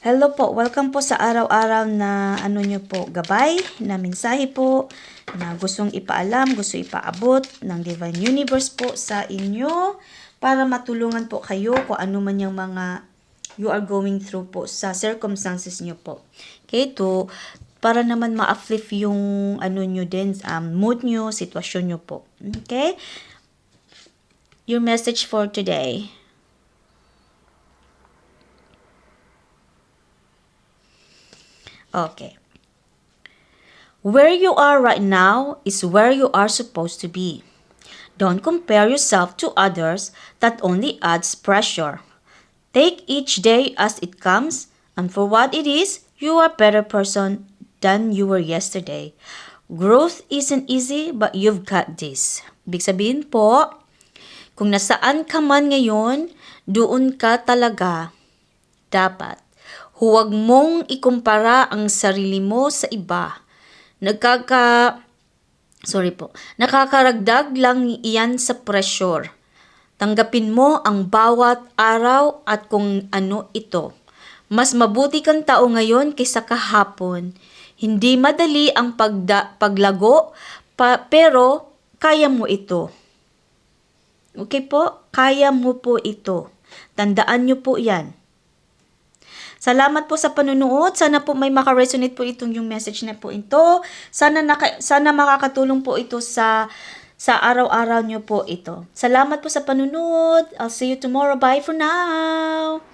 Hello po, welcome po sa araw-araw na nyo po, gabay, na mensahe po, na gustong ipaalam, gusto ipaabot ng Divine Universe po sa inyo para matulungan po kayo kung ano man yung mga you are going through po sa circumstances nyo po. Okay, para naman ma-uplift yung nyo din, mood nyo, sitwasyon nyo po. Okay? Your message for today. Okay. Where you are right now is where you are supposed to be. Don't compare yourself to others, that only adds pressure. Take each day as it comes, and for what it is, you are a better person than you were yesterday. Growth isn't easy, but you've got this. Ibig sabihin po, kung nasaan ka man ngayon, doon ka talaga dapat. Huwag mong ikumpara ang sarili mo sa iba. Nakakaragdag lang iyan sa pressure. Tanggapin mo ang bawat araw at kung ano ito. Mas mabuti kang tao ngayon kaysa kahapon. Hindi madali ang paglago, pero kaya mo ito. Okay po? Kaya mo po ito. Tandaan nyo po yan. Salamat po sa panunood. Sana po may makaresonate po itong yung message na po ito. Sana makakatulong po ito sa araw-araw nyo po ito. Salamat po sa panunood. I'll see you tomorrow. Bye for now.